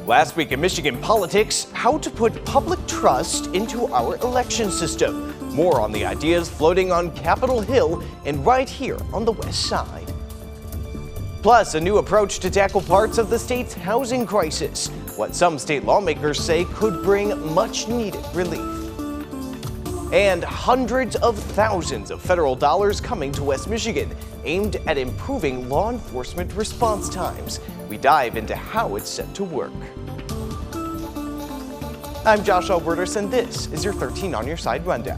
Last week in Michigan politics, how to put public trust into our election system. More on the ideas floating on Capitol Hill and right here on the west side. Plus, a new approach to tackle parts of the state's housing crisis. What some state lawmakers say could bring much needed relief. And hundreds of thousands of federal dollars coming to West Michigan, aimed at improving law enforcement response times. We dive into how it's set to work. I'm Josh Alburtus, and this is your 13 on Your Side Rundown.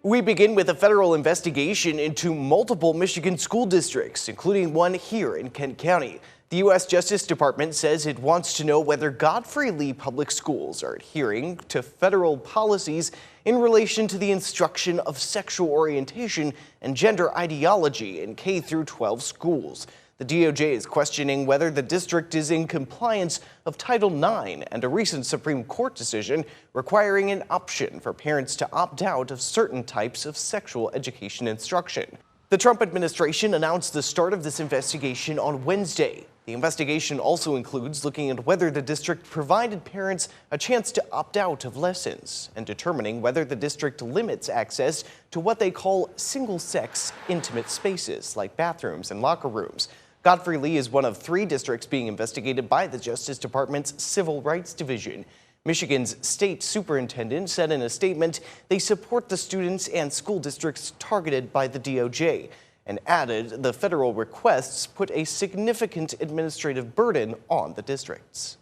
We begin with a federal investigation into multiple Michigan school districts, including one here in Kent County. The U.S. Justice Department says it wants to know whether Godfrey Lee Public Schools are adhering to federal policies in relation to the instruction of sexual orientation and gender ideology in K through 12 schools. The DOJ is questioning whether the district is in compliance of Title IX and a recent Supreme Court decision requiring an option for parents to opt out of certain types of sexual education instruction. The Trump administration announced the start of this investigation on Wednesday. The investigation also includes looking at whether the district provided parents a chance to opt out of lessons and determining whether the district limits access to what they call single-sex intimate spaces like bathrooms and locker rooms. Godfrey Lee is one of 3 districts being investigated by the Justice Department's Civil Rights Division. Michigan's state superintendent said in a statement they support the students and school districts targeted by the DOJ, and added the federal requests put a significant administrative burden on the districts.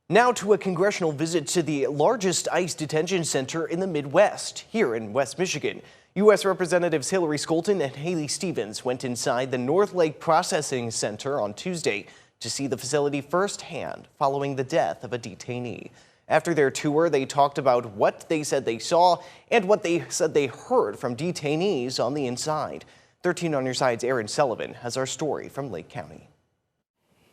Now to a congressional visit to the largest ICE detention center in the Midwest, here in West Michigan. U.S. Representatives Hillary Scholten and Haley Stevens went inside the North Lake Processing Center on Tuesday to see the facility firsthand following the death of a detainee. After their tour, they talked about what they said they saw and what they said they heard from detainees on the inside. 13 on Your Side's Aaron Sullivan has our story from Lake County.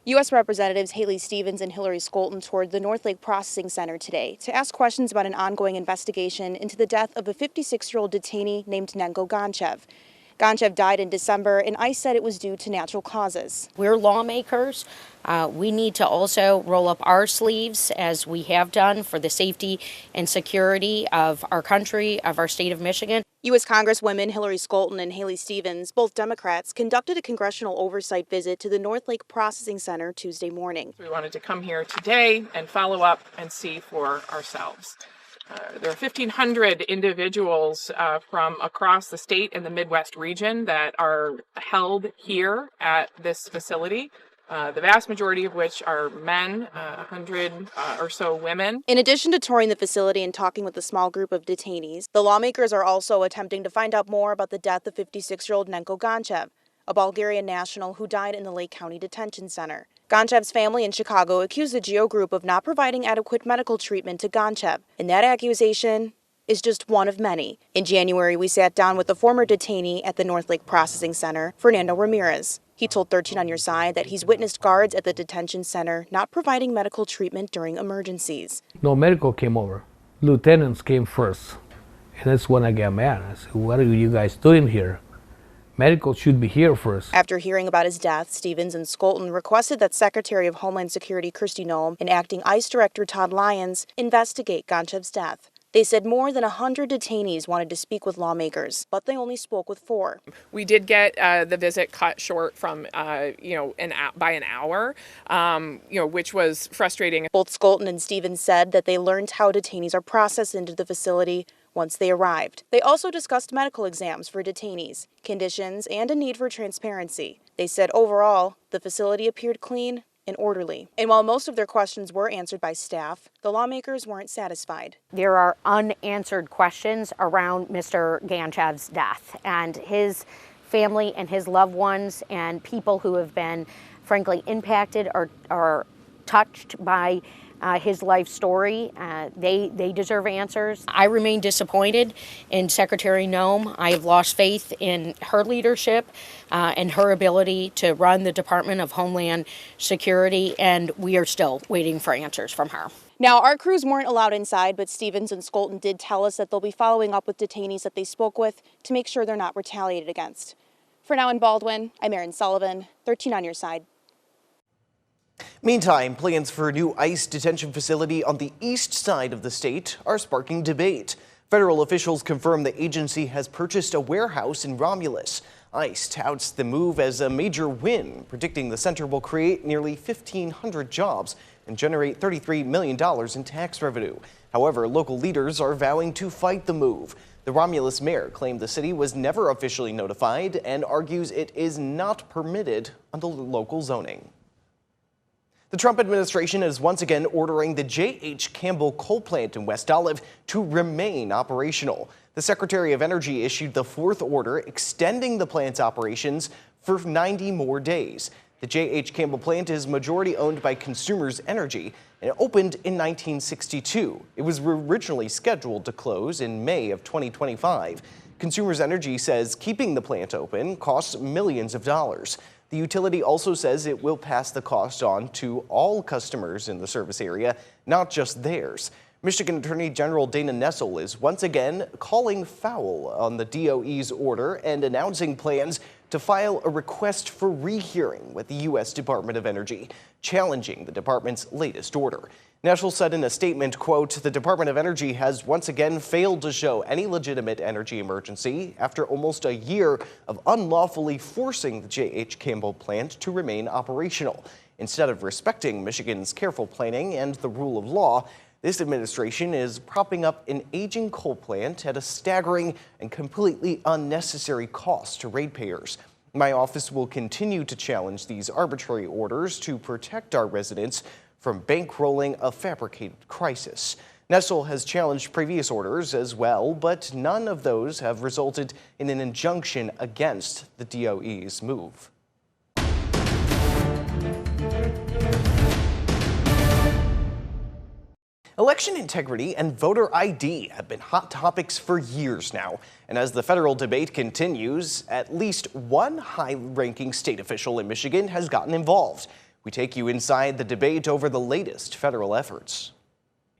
U.S. Representatives Haley Stevens and Hillary Scholten toured the North Lake Processing Center today to ask questions about an ongoing investigation into the death of a 56-year-old detainee named Nenko Gonchev. Gonchev died in December, and ICE said it was due to natural causes. We're lawmakers. We need to also roll up our sleeves, as we have done, for the safety and security of our country, of our state of Michigan. U.S. Congresswomen Hillary Scholten and Haley Stevens, both Democrats, conducted a congressional oversight visit to the North Lake Processing Center Tuesday morning. We wanted to come here today and follow up and see for ourselves. There are 1,500 individuals from across the state and the Midwest region that are held here at this facility. The vast majority of which are men, 100 or so women. In addition to touring the facility and talking with a small group of detainees, the lawmakers are also attempting to find out more about the death of 56-year-old Nenko Gonchev, a Bulgarian national who died in the Lake County Detention Center. Gonchev's family in Chicago accused the GEO Group of not providing adequate medical treatment to Gonchev, and that accusation is just one of many. In January, we sat down with the former detainee at the North Lake Processing Center, Fernando Ramirez. He told 13 on Your Side that he's witnessed guards at the detention center not providing medical treatment during emergencies. No medical came over. Lieutenants came first. And that's when I got mad. I said, what are you guys doing here? Medical should be here first. After hearing about his death, Stevens and Scholten requested that Secretary of Homeland Security Kristi Noem and Acting ICE Director Todd Lyons investigate Gonchev's death. They said more than 100 detainees wanted to speak with lawmakers, but they only spoke with 4. We did get the visit cut short from, by an hour, which was frustrating. Both Scholten and Stevens said that they learned how detainees are processed into the facility once they arrived. They also discussed medical exams for detainees, conditions, and a need for transparency. They said overall, the facility appeared clean and orderly. And while most of their questions were answered by staff, the lawmakers weren't satisfied. There are unanswered questions around Mr. Gonchev's death, and his family and his loved ones and people who have been, frankly, impacted or touched by his life story. They deserve answers. I remain disappointed in Secretary Noem. I have lost faith in her leadership and her ability to run the Department of Homeland Security, and we are still waiting for answers from her. Now, our crews weren't allowed inside, but Stevens and Skolton did tell us that they'll be following up with detainees that they spoke with to make sure they're not retaliated against. For now in Baldwin, I'm Erin Sullivan, 13 on your side. Meantime, plans for a new ICE detention facility on the east side of the state are sparking debate. Federal officials confirm the agency has purchased a warehouse in Romulus. ICE touts the move as a major win, predicting the center will create nearly 1,500 jobs and generate $33 million in tax revenue. However, local leaders are vowing to fight the move. The Romulus mayor claimed the city was never officially notified and argues it is not permitted under local zoning. The Trump administration is once again ordering the J.H. Campbell coal plant in West Olive to remain operational. The Secretary of Energy issued the fourth order extending the plant's operations for 90 more days. The J.H. Campbell plant is majority owned by Consumers Energy and it opened in 1962. It was originally scheduled to close in May of 2025. Consumers Energy says keeping the plant open costs millions of dollars. The utility also says it will pass the cost on to all customers in the service area, not just theirs. Michigan Attorney General Dana Nessel is once again calling foul on the DOE's order and announcing plans to file a request for rehearing with the U.S. Department of Energy, challenging the department's latest order. Nessel said in a statement, quote, "The Department of Energy has once again failed to show any legitimate energy emergency after almost a year of unlawfully forcing the J.H. Campbell plant to remain operational. Instead of respecting Michigan's careful planning and the rule of law, this administration is propping up an aging coal plant at a staggering and completely unnecessary cost to ratepayers. My office will continue to challenge these arbitrary orders to protect our residents from bankrolling a fabricated crisis." Nessel has challenged previous orders as well, but none of those have resulted in an injunction against the DOE's move. Election integrity and voter ID have been hot topics for years now. And as the federal debate continues, at least one high-ranking state official in Michigan has gotten involved. We take you inside the debate over the latest federal efforts.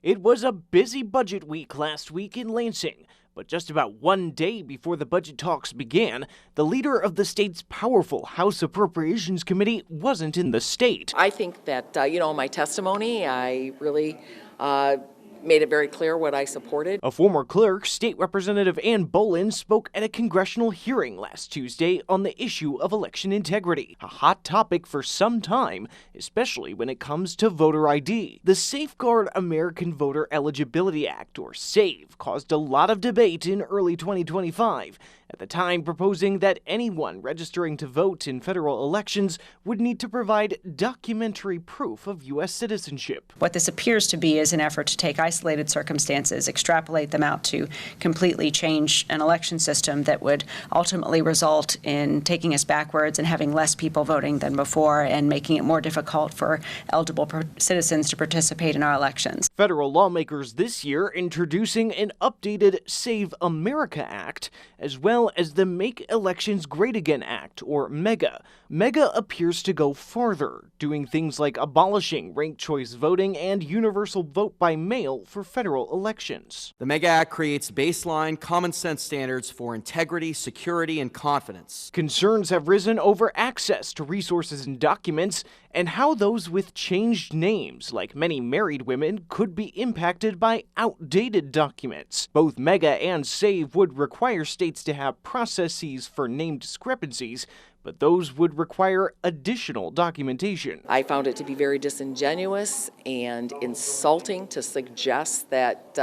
It was a busy budget week last week in Lansing. But just about one day before the budget talks began, the leader of the state's powerful House Appropriations Committee wasn't in the state. I think that, in my testimony, I really made it very clear what I supported. A former clerk, State Representative Ann Bolin, spoke at a congressional hearing last Tuesday on the issue of election integrity, a hot topic for some time, especially when it comes to voter ID. The Safeguard American Voter Eligibility Act, or SAVE, caused a lot of debate in early 2025, at the time proposing that anyone registering to vote in federal elections would need to provide documentary proof of U.S. citizenship. What this appears to be is an effort to take isolated circumstances, extrapolate them out to completely change an election system that would ultimately result in taking us backwards and having less people voting than before and making it more difficult for eligible citizens to participate in our elections. Federal lawmakers this year introducing an updated Save America Act, as well as the Make Elections Great Again Act, or MEGA. MEGA appears to go farther, doing things like abolishing ranked choice voting and universal vote by mail for federal elections. The MEGA Act creates baseline, common-sense standards for integrity, security, and confidence. Concerns have risen over access to resources and documents, and how those with changed names, like many married women, could be impacted by outdated documents. Both MEGA and SAVE would require states to have processes for name discrepancies, but those would require additional documentation. I found it to be very disingenuous and insulting to suggest that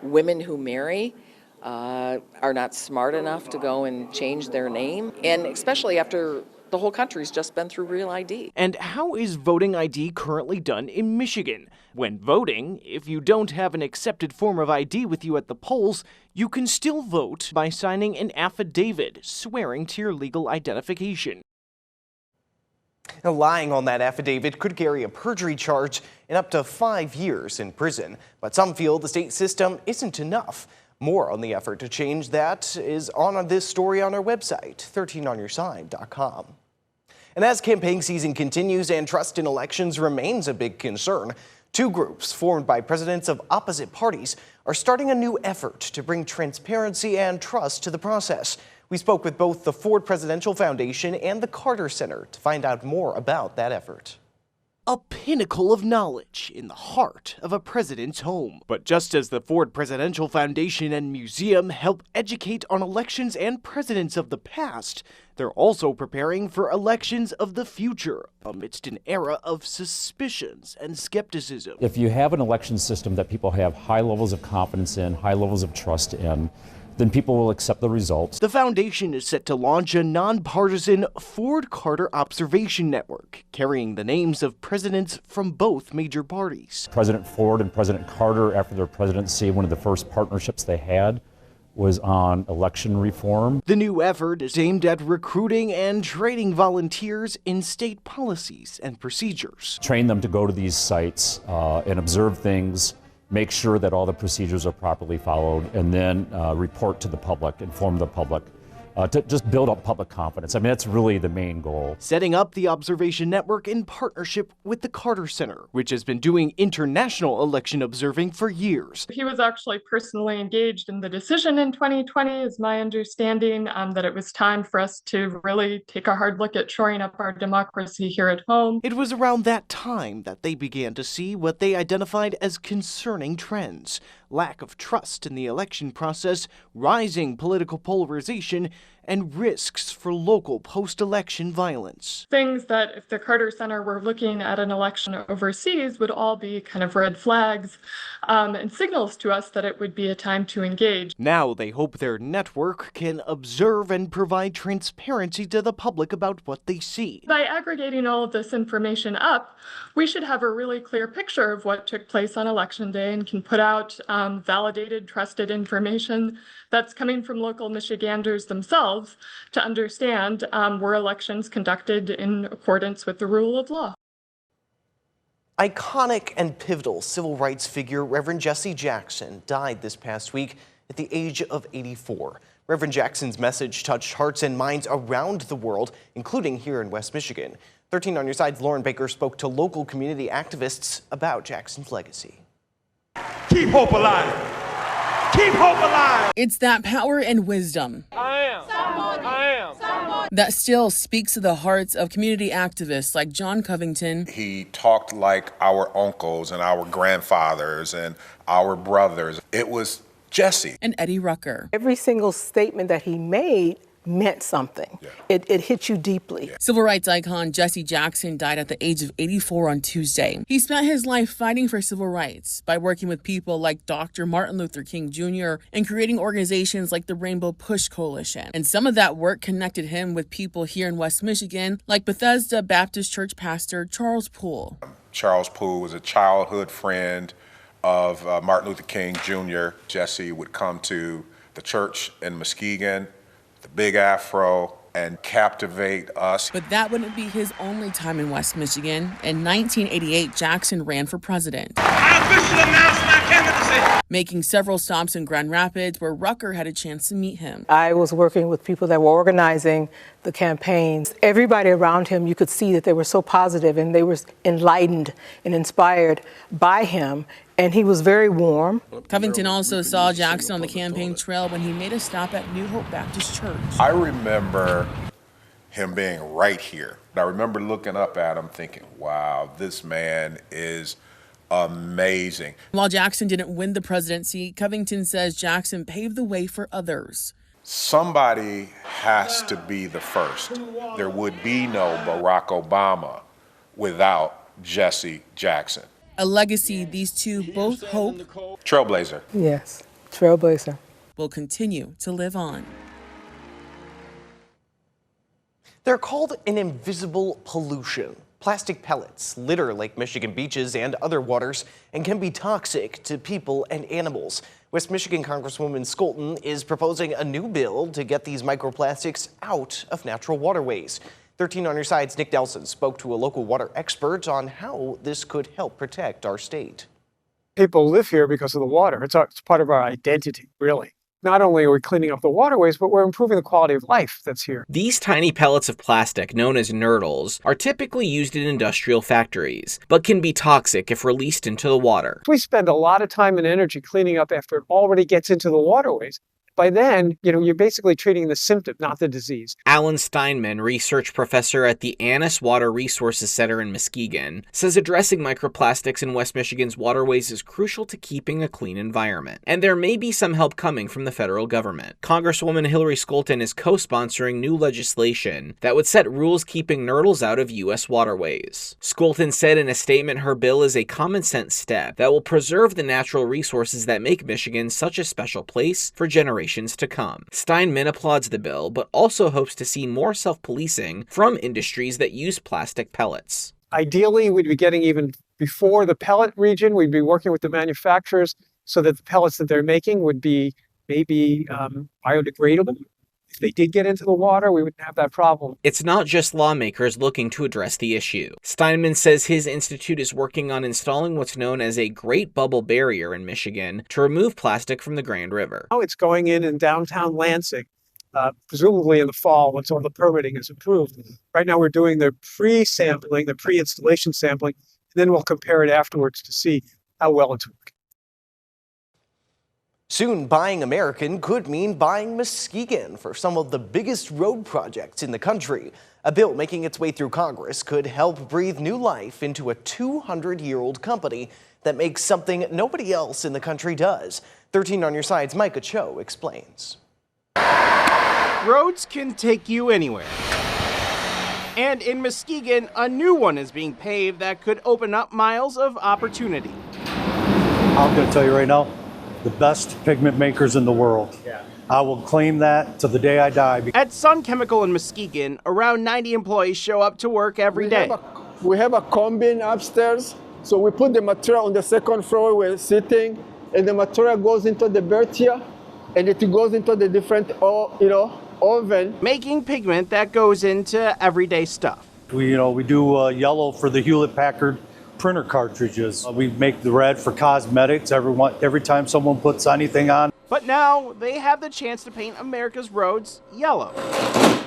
women who marry are not smart enough to go and change their name, and especially after the whole country's just been through Real ID. And how is voting ID currently done in Michigan? When voting, if you don't have an accepted form of ID with you at the polls, you can still vote by signing an affidavit swearing to your legal identification. Now, lying on that affidavit could carry a perjury charge and up to 5 years in prison. But some feel the state system isn't enough. More on the effort to change that is on this story on our website, 13onyourside.com. And as campaign season continues and trust in elections remains a big concern, Two groups formed by presidents of opposite parties are starting a new effort to bring transparency and trust to the process. We spoke with both the Ford Presidential Foundation and the Carter Center to find out more about that effort. A pinnacle of knowledge in the heart of a president's home. But just as the Ford Presidential Foundation and Museum help educate on elections and presidents of the past, they're also preparing for elections of the future amidst an era of suspicions and skepticism. If you have an election system that people have high levels of confidence in, high levels of trust in, then people will accept the results. The foundation is set to launch a nonpartisan Ford-Carter Observation Network, carrying the names of presidents from both major parties. President Ford and President Carter, after their presidency, one of the first partnerships they had was on election reform. The new effort is aimed at recruiting and training volunteers in state policies and procedures. Train them to go to these sites and observe things, make sure that all the procedures are properly followed, and then report to the public, inform the public, to just build up public confidence. I mean, that's really the main goal. Setting up the observation network in partnership with the Carter Center, which has been doing international election observing for years. He was actually personally engaged in the decision in 2020, is my understanding, that it was time for us to really take a hard look at shoring up our democracy here at home. It was around that time that they began to see what they identified as concerning trends: lack of trust in the election process, rising political polarization, and risks for local post-election violence. Things that if the Carter Center were looking at an election overseas would all be kind of red flags and signals to us that it would be a time to engage. Now they hope their network can observe and provide transparency to the public about what they see. By aggregating all of this information up, we should have a really clear picture of what took place on Election Day and can put out validated, trusted information that's coming from local Michiganders themselves to understand were elections conducted in accordance with the rule of law. Iconic and pivotal civil rights figure Reverend Jesse Jackson died this past week at the age of 84. Reverend Jackson's message touched hearts and minds around the world, including here in West Michigan. 13 on Your Side's Lauren Baker spoke to local community activists about Jackson's legacy. Keep hope alive. Keep hope alive. It's that power and wisdom that still speaks to the hearts of community activists like John Covington. He talked like our uncles and our grandfathers and our brothers. It was Jesse. And Eddie Rucker. Every single statement that he made meant something. Yeah. It hit you deeply. Yeah. Civil rights icon Jesse Jackson died at the age of 84 on Tuesday. He spent his life fighting for civil rights by working with people like Dr. Martin Luther King Jr. and creating organizations like the Rainbow Push Coalition. And some of that work connected him with people here in West Michigan, like Bethesda Baptist Church pastor Charles Poole. Charles Poole was a childhood friend of Martin Luther King Jr. Jesse would come to the church in Muskegon, the Big Afro, and captivate us. But that wouldn't be his only time in West Michigan. In 1988, Jackson ran for president. I officially announced my candidacy. Making several stops in Grand Rapids where Rucker had a chance to meet him. I was working with people that were organizing the campaigns. Everybody around him, you could see that they were so positive and they were enlightened and inspired by him. And he was very warm. Covington also saw Jackson on the campaign trail when he made a stop at New Hope Baptist Church. I remember him being right here. I remember looking up at him thinking, wow, this man is amazing. While Jackson didn't win the presidency, Covington says Jackson paved the way for others. Somebody has to be the first. There would be no Barack Obama without Jesse Jackson. A legacy these two both hope Trailblazer. Yes, trailblazer. Will continue to live on. They're called an invisible pollution. Plastic pellets litter Lake Michigan beaches and other waters and can be toxic to people and animals. West Michigan Congresswoman Skolton is proposing a new bill to get these microplastics out of natural waterways. 13 on Your Side's Nick Delson spoke to a local water expert on how this could help protect our state. People live here because of the water. It's part of our identity, really. not only are we cleaning up the waterways, but we're improving the quality of life that's here. These tiny pellets of plastic, known as nurdles, are typically used in industrial factories, but can be toxic if released into the water. We spend a lot of time and energy cleaning up after it already gets into the waterways. By then, you're basically treating the symptom, not the disease. Alan Steinman, research professor at the Annis Water Resources Center in Muskegon, says addressing microplastics in West Michigan's waterways is crucial to keeping a clean environment. And there may be some help coming from the federal government. Congresswoman Hillary Skolton is co-sponsoring new legislation that would set rules keeping nurdles out of U.S. waterways. Skolton said in a statement her bill is a common-sense step that will preserve the natural resources that make Michigan such a special place for generations to come. Steinman applauds the bill, but also hopes to see more self-policing from industries that use plastic pellets. Ideally, we'd be getting even before the pellet region, we'd be working with the manufacturers so that the pellets that they're making would be maybe biodegradable. If they did get into the water, we wouldn't have that problem. It's not just lawmakers looking to address the issue. Steinman says his institute is working on installing what's known as a Great Bubble Barrier in Michigan to remove plastic from the Grand River. Oh, it's going in downtown Lansing, presumably in the fall once all the permitting is approved. Right now we're doing the pre-sampling, the pre-installation sampling, and then we'll compare it afterwards to see how well it's working. Soon, buying American could mean buying Muskegon for some of the biggest road projects in the country. A bill making its way through Congress could help breathe new life into a 200-year-old company that makes something nobody else in the country does. 13 on your side's Micah Cho explains. Roads can take you anywhere. And in Muskegon, a new one is being paved that could open up miles of opportunity. I'm going to tell you right now, the best pigment makers in the world. Yeah. I will claim that to the day I die. At Sun Chemical in Muskegon, around 90 employees show up to work every day. We have a combine upstairs, so we put the material on the second floor we're sitting, and the material goes into the Bertia, and it goes into the different, oven. Making pigment that goes into everyday stuff. We do yellow for the Hewlett-Packard printer cartridges. We make the red for cosmetics every time someone puts anything on. But now they have the chance to paint America's roads yellow.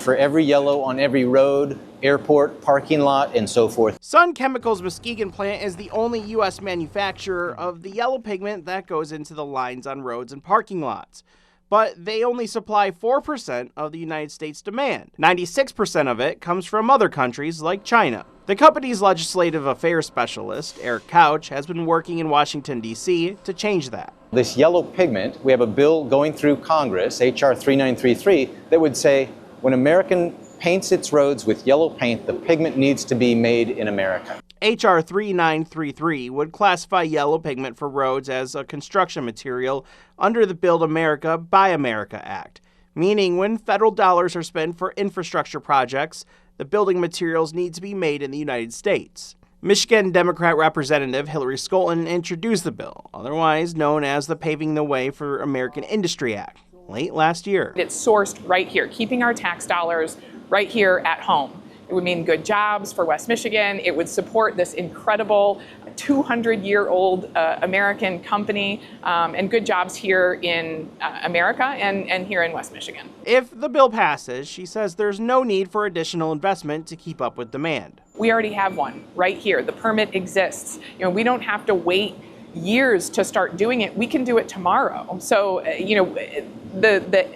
For every yellow on every road, airport, parking lot, and so forth. Sun Chemical's Muskegon plant is the only U.S. manufacturer of the yellow pigment that goes into the lines on roads and parking lots. But they only supply 4% of the United States demand. 96% of it comes from other countries like China. The company's legislative affairs specialist, Eric Couch, has been working in Washington, D.C. to change that. This yellow pigment, we have a bill going through Congress, H.R. 3933, that would say when American paints its roads with yellow paint, the pigment needs to be made in America. H.R. 3933 would classify yellow pigment for roads as a construction material under the Build America, Buy America Act, meaning when federal dollars are spent for infrastructure projects, the building materials need to be made in the United States. Michigan Democrat Representative Hillary Skolton introduced the bill, otherwise known as the Paving the Way for American Industry Act, late last year. It's sourced right here, keeping our tax dollars right here at home. It would mean good jobs for West Michigan. It would support this incredible 200-year-old American company and good jobs here in America and here in West Michigan. If the bill passes, she says there's no need for additional investment to keep up with demand. We already have one right here. The permit exists. We don't have to wait years to start doing it. We can do it tomorrow. So, the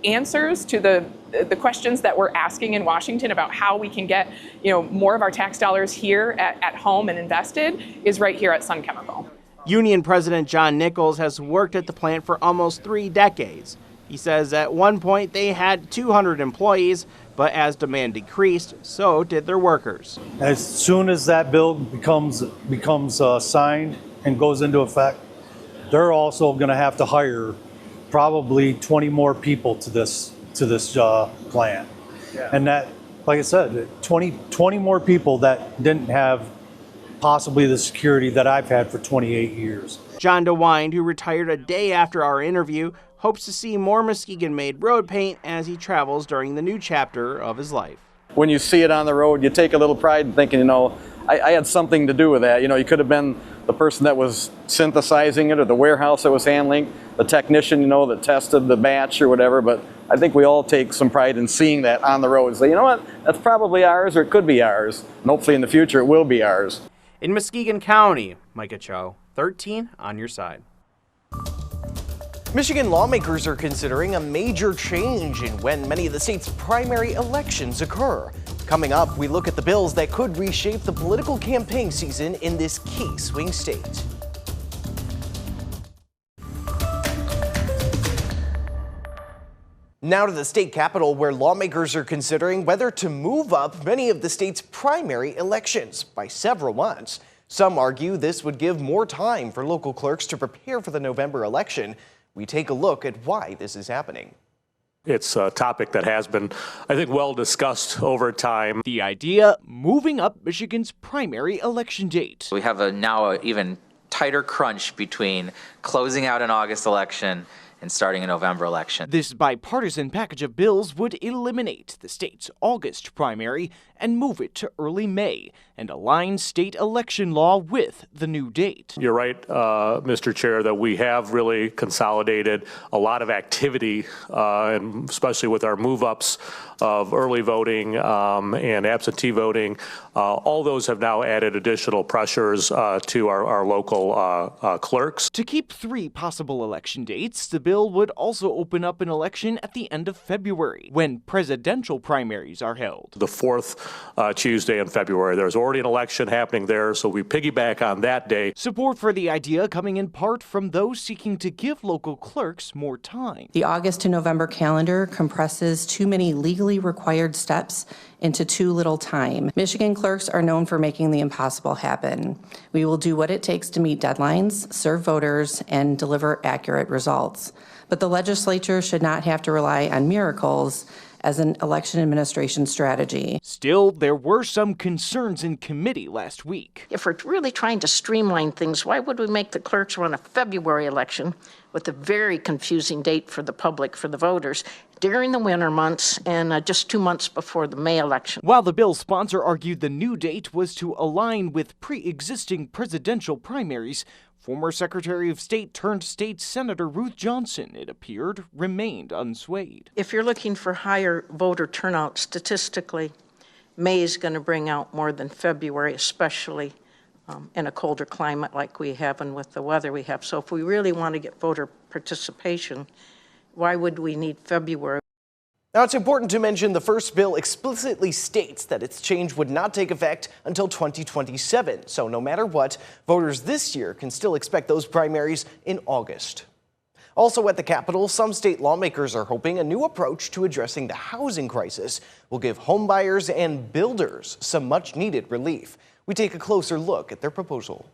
answers to the questions that we're asking in Washington about how we can get more of our tax dollars here at home and invested is right here at Sun Chemical. Union President John Nichols has worked at the plant for almost 3 decades. He says at one point they had 200 employees, but as demand decreased, so did their workers. As soon as that bill becomes signed and goes into effect, they're also going to have to hire probably 20 more people to this plant. Yeah. And that, like I said, 20 more people that didn't have possibly the security that I've had for 28 years. John DeWind, who retired a day after our interview, hopes to see more Muskegon-made road paint as he travels during the new chapter of his life. When you see it on the road, you take a little pride in thinking, you know, I had something to do with that. You know, you could have been the person that was synthesizing it or the warehouse that was handling, the technician, you know, that tested the batch or whatever. But I think we all take some pride in seeing that on the road and say, you know what, that's probably ours or it could be ours. And hopefully in the future it will be ours. In Muskegon County, Micah Cho, 13 on your side. Michigan lawmakers are considering a major change in when many of the state's primary elections occur. Coming up, we look at the bills that could reshape the political campaign season in this key swing state. Now to the state capitol, where lawmakers are considering whether to move up many of the state's primary elections by several months. Some argue this would give more time for local clerks to prepare for the November election. We take a look at why this is happening. It's a topic that has been, I think, well discussed over time. The idea, moving up Michigan's primary election date. We have now an even tighter crunch between closing out an August election and starting a November election. This bipartisan package of bills would eliminate the state's August primary and move it to early May and align state election law with the new date. You're right, Mr. Chair, that we have really consolidated a lot of activity, and especially with our move-ups of early voting and absentee voting. All those have now added additional pressures to our local clerks. To keep 3 possible election dates, the bill would also open up an election at the end of February, when presidential primaries are held. The 4th Tuesday in February. There's already an election happening there, so we piggyback on that day. Support for the idea coming in part from those seeking to give local clerks more time. The August to November calendar compresses too many legally required steps into too little time. Michigan clerks are known for making the impossible happen. We will do what it takes to meet deadlines, serve voters, and deliver accurate results. But the legislature should not have to rely on miracles as an election administration strategy. Still, there were some concerns in committee last week. If we're really trying to streamline things, why would we make the clerks run a February election with a very confusing date for the public, for the voters, during the winter months and just 2 months before the May election? While the bill's sponsor argued the new date was to align with pre-existing presidential primaries, former Secretary of State turned State Senator Ruth Johnson, it appeared, remained unswayed. If you're looking for higher voter turnout statistically, May is going to bring out more than February, especially in a colder climate like we have and with the weather we have. So if we really want to get voter participation, why would we need February? Now, it's important to mention the first bill explicitly states that its change would not take effect until 2027. So no matter what, voters this year can still expect those primaries in August. Also at the Capitol, some state lawmakers are hoping a new approach to addressing the housing crisis will give homebuyers and builders some much-needed relief. We take a closer look at their proposal.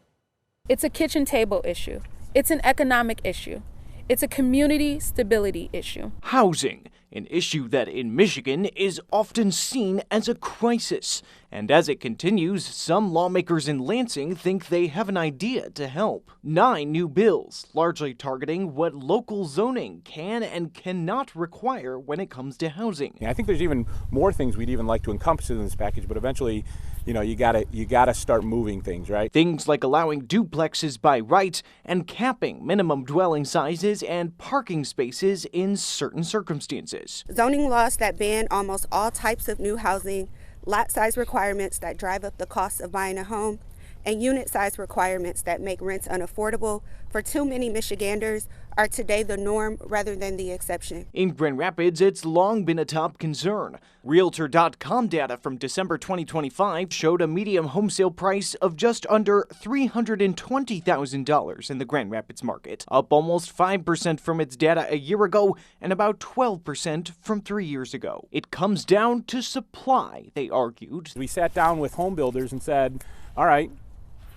It's a kitchen table issue. It's an economic issue. It's a community stability issue. Housing, an issue that in Michigan is often seen as a crisis. And as it continues, some lawmakers in Lansing think they have an idea to help. 9 new bills, largely targeting what local zoning can and cannot require when it comes to housing. I think there's even more things we'd even like to encompass in this package, but eventually, you know, you gotta start moving things, right? Things like allowing duplexes by right and capping minimum dwelling sizes and parking spaces in certain circumstances. Zoning laws that ban almost all types of new housing, lot size requirements that drive up the cost of buying a home, and unit size requirements that make rents unaffordable for too many Michiganders are today the norm rather than the exception. In Grand Rapids, it's long been a top concern. Realtor.com data from December 2025 showed a median home sale price of just under $320,000 in the Grand Rapids market, up almost 5% from its data a year ago and about 12% from 3 years ago. It comes down to supply, they argued. We sat down with home builders and said, all right,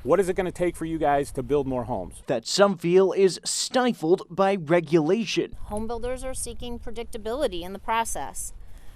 what is it going to take for you guys to build more homes? That some feel is stifled by regulation. Home builders are seeking predictability in the process.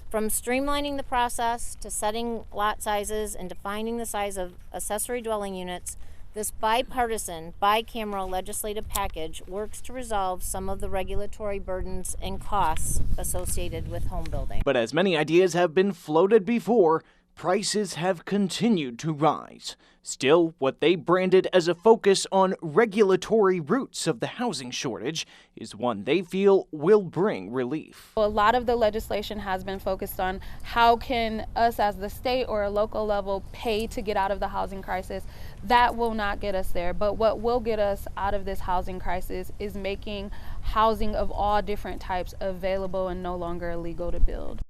From streamlining the process to setting lot sizes and defining the size of accessory dwelling units, This bipartisan, bicameral legislative package works to resolve some of the regulatory burdens and costs associated with home building. But as many ideas have been floated before, prices have continued to rise. Still, what they branded as a focus on regulatory roots of the housing shortage is one they feel will bring relief. A lot of the legislation has been focused on how can us as the state or a local level pay to get out of the housing crisis. That will not get us there, but what will get us out of this housing crisis is making housing of all different types available and no longer illegal to build.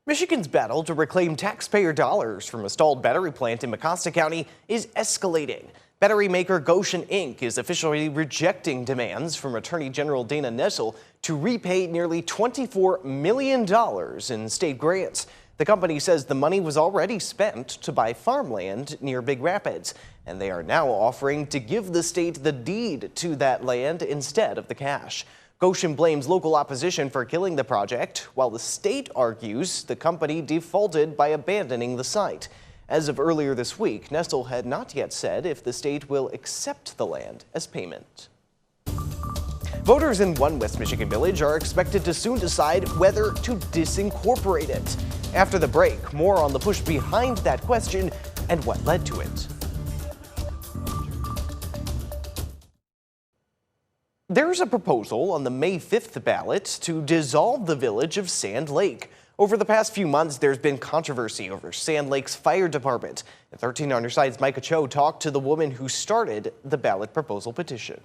Michigan's battle to reclaim taxpayer dollars from a stalled battery plant in Mecosta County is escalating. Battery maker Goshen Inc. is officially rejecting demands from Attorney General Dana Nessel to repay nearly $24 million in state grants. The company says the money was already spent to buy farmland near Big Rapids, and they are now offering to give the state the deed to that land instead of the cash. Goshen blames local opposition for killing the project, while the state argues the company defaulted by abandoning the site. As of earlier this week, Nessel had not yet said if the state will accept the land as payment. Voters in one West Michigan village are expected to soon decide whether to disincorporate it. After the break, more on the push behind that question and what led to it. There's a proposal on the May 5th ballot to dissolve the village of Sand Lake. Over the past few months, there's been controversy over Sand Lake's fire department. And 13 on your side's Micah Cho talked to the woman who started the ballot proposal petition.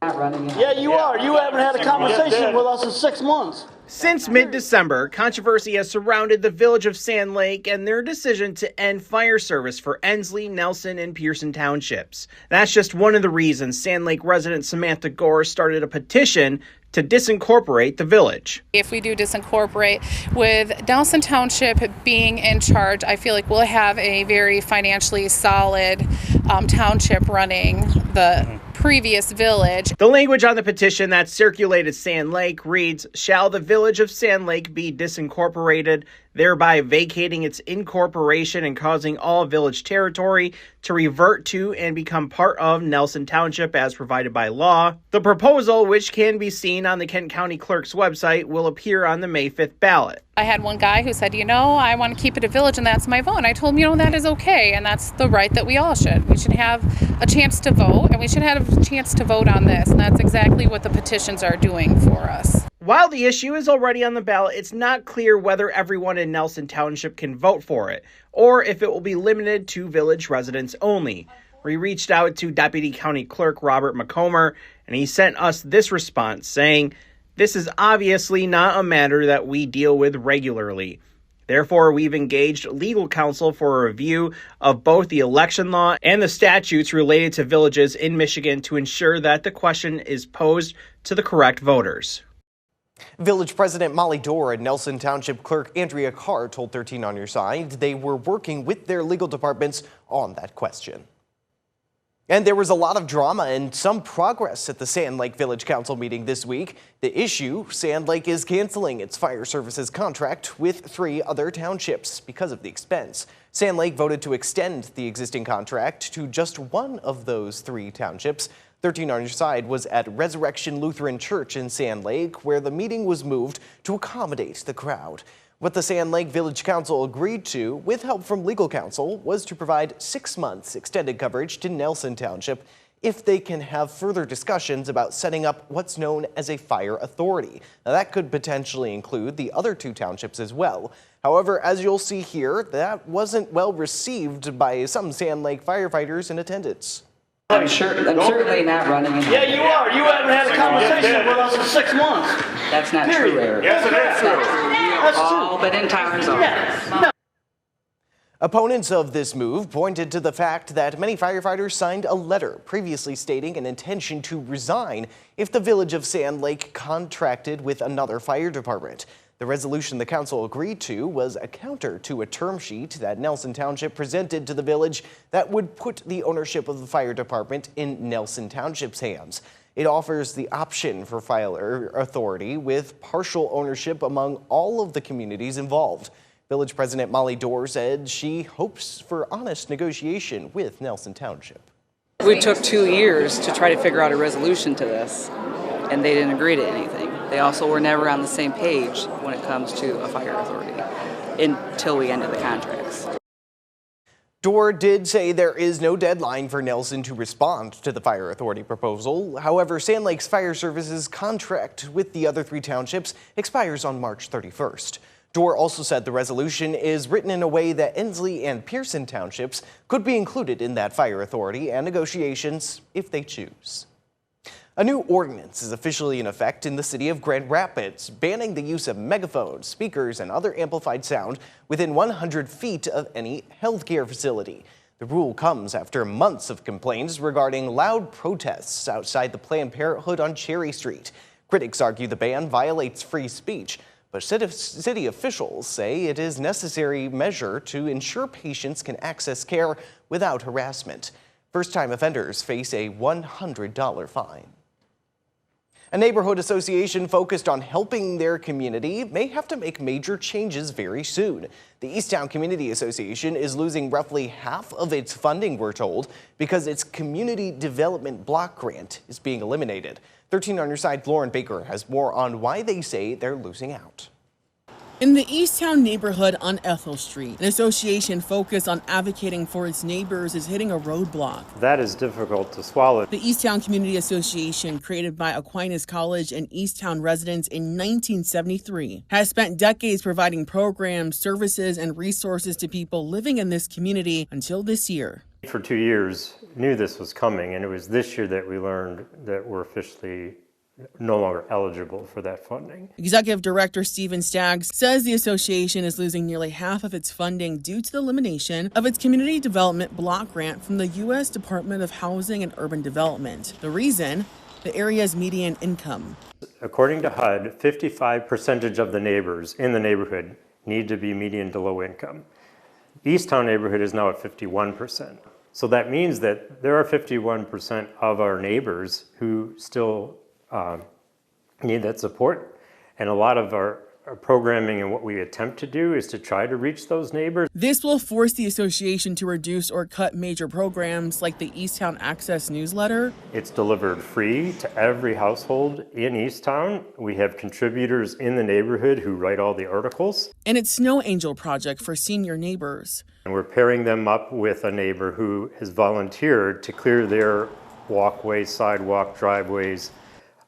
Yeah, you are. You haven't had a conversation with us in 6 months. Since mid-December, controversy has surrounded the village of Sand Lake and their decision to end fire service for Ensley, Nelson, and Pearson townships. That's just one of the reasons Sand Lake resident Samantha Gore started a petition to disincorporate the village. If we do disincorporate, with Nelson Township being in charge, I feel like we'll have a very financially solid township running the previous village. The language on the petition that circulated Sand Lake reads, "Shall the village of Sand Lake be disincorporated, thereby vacating its incorporation and causing all village territory to revert to and become part of Nelson Township as provided by law." The proposal, which can be seen on the Kent County Clerk's website, will appear on the May 5th ballot. I had one guy who said, I want to keep it a village and that's my vote. And I told him, that is okay. And that's the right that we all should. We should have a chance to vote, and we should have a chance to vote on this. And that's exactly what the petitions are doing for us. While the issue is already on the ballot, it's not clear whether everyone in Nelson Township can vote for it, or if it will be limited to village residents only. We reached out to Deputy County Clerk Robert McComber, and he sent us this response saying, "This is obviously not a matter that we deal with regularly. Therefore, we've engaged legal counsel for a review of both the election law and the statutes related to villages in Michigan to ensure that the question is posed to the correct voters." Village President Molly Dorr and Nelson Township Clerk Andrea Carr told 13 on your side they were working with their legal departments on that question. And there was a lot of drama and some progress at the Sand Lake Village Council meeting this week. The issue, Sand Lake is canceling its fire services contract with 3 other townships because of the expense. Sand Lake voted to extend the existing contract to just one of those 3 townships. 13 on your side was at Resurrection Lutheran Church in Sand Lake, where the meeting was moved to accommodate the crowd. What the Sand Lake Village Council agreed to, with help from legal counsel, was to provide 6 months extended coverage to Nelson Township if they can have further discussions about setting up what's known as a fire authority. Now, that could potentially include the other 2 townships as well. However, as you'll see here, that wasn't well received by some Sand Lake firefighters in attendance. I'm certainly not running in. Yeah, you are. You haven't had a conversation with us in 6 months. That's not true, Eric. Yes, it is true. That's all but in town zone. No. Opponents of this move pointed to the fact that many firefighters signed a letter previously stating an intention to resign if the village of Sand Lake contracted with another fire department. The resolution the council agreed to was a counter to a term sheet that Nelson Township presented to the village that would put the ownership of the fire department in Nelson Township's hands. It offers the option for fire authority with partial ownership among all of the communities involved. Village President Molly Dorr said she hopes for honest negotiation with Nelson Township. We took 2 years to try to figure out a resolution to this, and they didn't agree to anything. They also were never on the same page when it comes to a fire authority until we ended the contracts. Dorr did say there is no deadline for Nelson to respond to the fire authority proposal. However, Sand Lake's fire services contract with the other 3 townships expires on March 31st. Dorr also said the resolution is written in a way that Ensley and Pearson townships could be included in that fire authority and negotiations if they choose. A new ordinance is officially in effect in the city of Grand Rapids, banning the use of megaphones, speakers, and other amplified sound within 100 feet of any healthcare facility. The rule comes after months of complaints regarding loud protests outside the Planned Parenthood on Cherry Street. Critics argue the ban violates free speech, but city officials say it is a necessary measure to ensure patients can access care without harassment. First-time offenders face a $100 fine. A neighborhood association focused on helping their community may have to make major changes very soon. The Easttown Community Association is losing roughly half of its funding, we're told, because its Community Development Block Grant is being eliminated. 13 on your side, Lauren Baker has more on why they say they're losing out. In the Easttown neighborhood on Ethel Street, an association focused on advocating for its neighbors is hitting a roadblock. That is difficult to swallow. The Easttown Community Association, created by Aquinas College and Easttown residents in 1973, has spent decades providing programs, services, and resources to people living in this community until this year. For 2 years, knew this was coming, and it was this year that we learned that we're officially no longer eligible for that funding. Executive Director Stephen Staggs says the association is losing nearly half of its funding due to the elimination of its Community Development Block Grant from the U.S. Department of Housing and Urban Development. The reason? The area's median income. According to HUD, 55% of the neighbors in the neighborhood need to be median to low income. Easttown neighborhood is now at 51%. So that means that there are 51% of our neighbors who still need that support, and a lot of our programming and what we attempt to do is to try to reach those neighbors. This will force the association to reduce or cut major programs like the Easttown Access newsletter. It's delivered free to every household in Easttown. We have contributors in the neighborhood who write all the articles. And its Snow Angel project for senior neighbors. And we're pairing them up with a neighbor who has volunteered to clear their walkways, sidewalk, driveways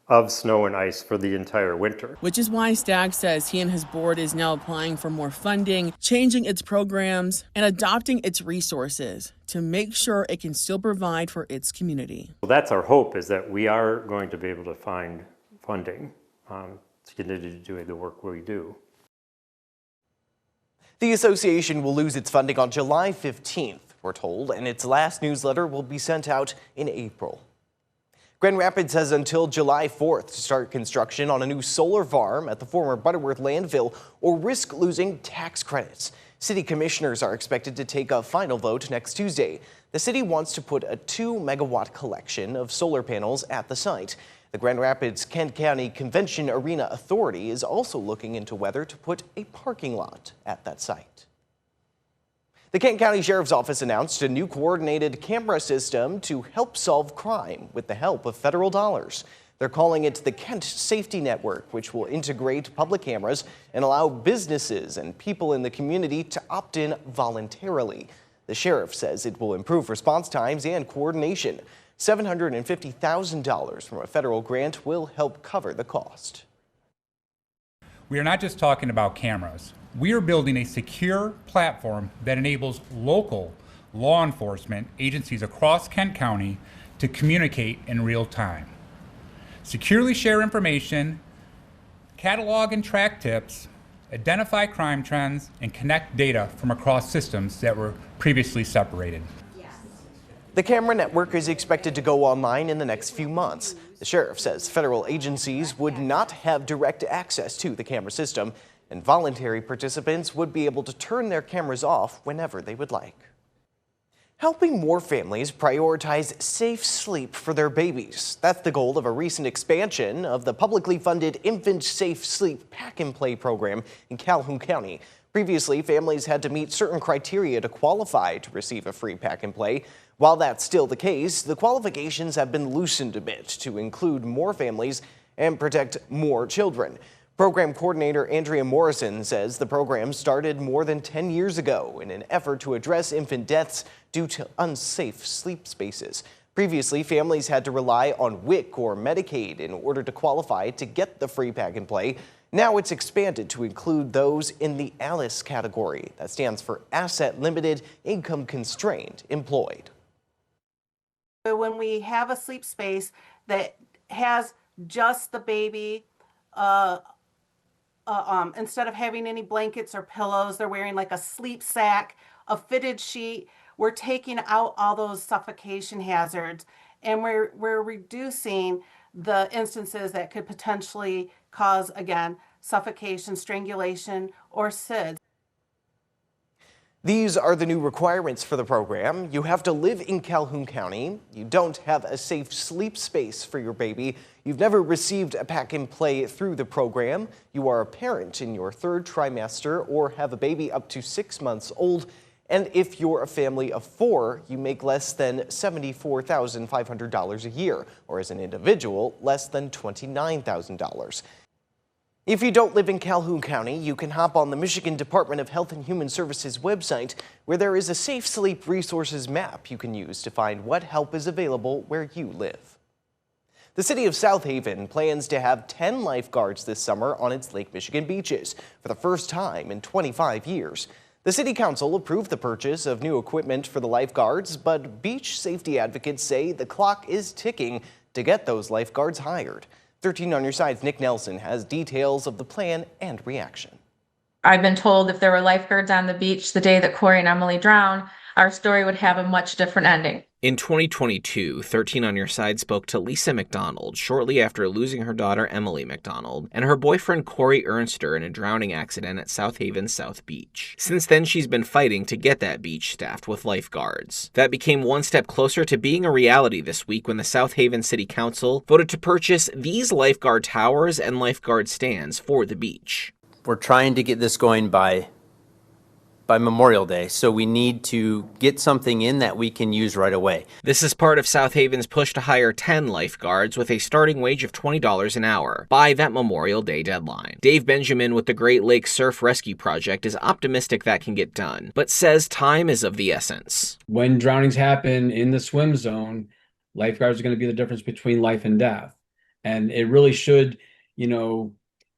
of snow and ice for the entire winter. Which is why Stagg says he and his board is now applying for more funding, changing its programs, and adopting its resources to make sure it can still provide for its community. Well, that's our hope, is that we are going to be able to find funding to continue doing the work we do. The association will lose its funding on July 15th, we're told, and its last newsletter will be sent out in April. Grand Rapids has until July 4th to start construction on a new solar farm at the former Butterworth landfill or risk losing tax credits. City commissioners are expected to take a final vote next Tuesday. The city wants to put a 2-megawatt collection of solar panels at the site. The Grand Rapids-Kent County Convention Arena Authority is also looking into whether to put a parking lot at that site. The Kent County Sheriff's Office announced a new coordinated camera system to help solve crime with the help of federal dollars. They're calling it the Kent Safety Network, which will integrate public cameras and allow businesses and people in the community to opt in voluntarily. The sheriff says it will improve response times and coordination. $750,000 from a federal grant will help cover the cost. We are not just talking about cameras. We are building a secure platform that enables local law enforcement agencies across Kent County to communicate in real time, securely share information, catalog and track tips, identify crime trends, and connect data from across systems that were previously separated. The camera network is expected to go online in the next few months. The sheriff says federal agencies would not have direct access to the camera system, and voluntary participants would be able to turn their cameras off whenever they would like. Helping more families prioritize safe sleep for their babies. That's the goal of a recent expansion of the publicly funded Infant Safe Sleep Pack and Play program in Calhoun County. Previously, families had to meet certain criteria to qualify to receive a free pack and play. While that's still the case, the qualifications have been loosened a bit to include more families and protect more children. Program coordinator Andrea Morrison says the program started more than 10 years ago in an effort to address infant deaths due to unsafe sleep spaces. Previously, families had to rely on WIC or Medicaid in order to qualify to get the free pack and play. Now it's expanded to include those in the ALICE category. That stands for Asset Limited, Income Constrained, Employed. When we have a sleep space that has just the baby, instead of having any blankets or pillows, they're wearing like a sleep sack, a fitted sheet. We're taking out all those suffocation hazards, and we're reducing the instances that could potentially cause, again, suffocation, strangulation, or SIDS. These are the new requirements for the program. You have to live in Calhoun County. You don't have a safe sleep space for your baby. You've never received a pack and play through the program. You are a parent in your third trimester or have a baby up to 6 months old. And if you're a family of 4, you make less than $74,500 a year, or as an individual, less than $29,000. If you don't live in Calhoun County, you can hop on the Michigan Department of Health and Human Services website, where there is a safe sleep resources map you can use to find what help is available where you live. The city of South Haven plans to have 10 lifeguards this summer on its Lake Michigan beaches for the first time in 25 years. The city council approved the purchase of new equipment for the lifeguards, but beach safety advocates say the clock is ticking to get those lifeguards hired. 13 on your side's Nick Nelson has details of the plan and reaction. I've been told if there were lifeguards on the beach the day that Corey and Emily drowned, our story would have a much different ending. In 2022, 13 on Your Side spoke to Lisa McDonald shortly after losing her daughter Emily McDonald and her boyfriend Corey Ernster in a drowning accident at South Haven's South Beach. Since then, she's been fighting to get that beach staffed with lifeguards. That became one step closer to being a reality this week when the South Haven City Council voted to purchase these lifeguard towers and lifeguard stands for the beach. We're trying to get this going by Memorial Day, so we need to get something in that we can use right away. This is part of South Haven's push to hire 10 lifeguards with a starting wage of $20 an hour by that Memorial Day deadline. Dave Benjamin with the Great Lakes Surf Rescue Project is optimistic that can get done, but says time is of the essence. When drownings happen in the swim zone, lifeguards are going to be the difference between life and death. And it really should,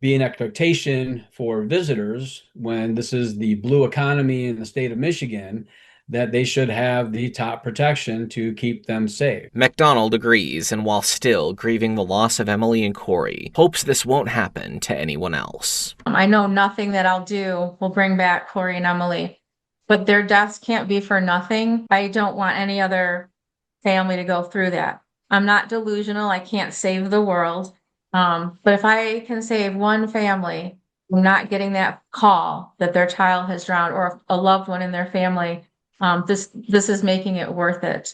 be an expectation for visitors when this is the blue economy in the state of Michigan that they should have the top protection to keep them safe. McDonald agrees, and while still grieving the loss of Emily and Corey, hopes this won't happen to anyone else. I know nothing that I'll do will bring back Corey and Emily, but their deaths can't be for nothing. I don't want any other family to go through that. I'm not delusional. I can't save the world. But if I can save one family from not getting that call that their child has drowned or a loved one in their family, this is making it worth it.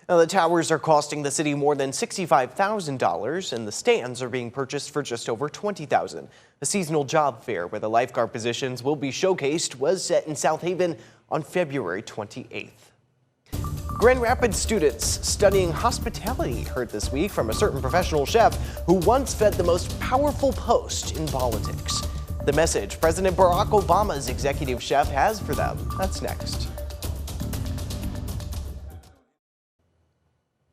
Now, the towers are costing the city more than $65,000, and the stands are being purchased for just over $20,000. A seasonal job fair where the lifeguard positions will be showcased was set in South Haven on February 28th. Grand Rapids students studying hospitality heard this week from a certain professional chef who once fed the most powerful post in politics. The message President Barack Obama's executive chef has for them. That's next.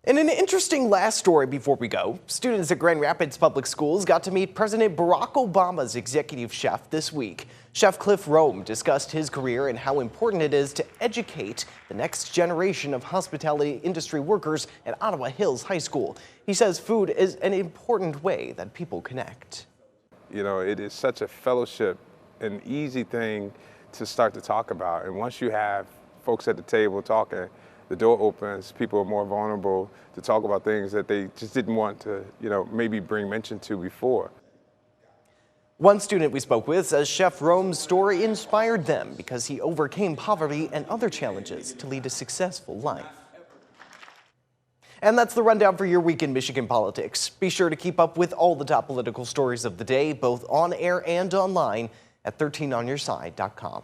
In an interesting last story before we go, students at Grand Rapids Public Schools got to meet President Barack Obama's executive chef this week. Chef Cliff Rome discussed his career and how important it is to educate the next generation of hospitality industry workers at Ottawa Hills High School. He says food is an important way that people connect. It is such a fellowship, an easy thing to start to talk about. And once you have folks at the table talking, the door opens, people are more vulnerable to talk about things that they just didn't want to, maybe bring mention to before. One student we spoke with says Chef Rome's story inspired them because he overcame poverty and other challenges to lead a successful life. And that's the rundown for your week in Michigan politics. Be sure to keep up with all the top political stories of the day, both on air and online, at 13onyourside.com.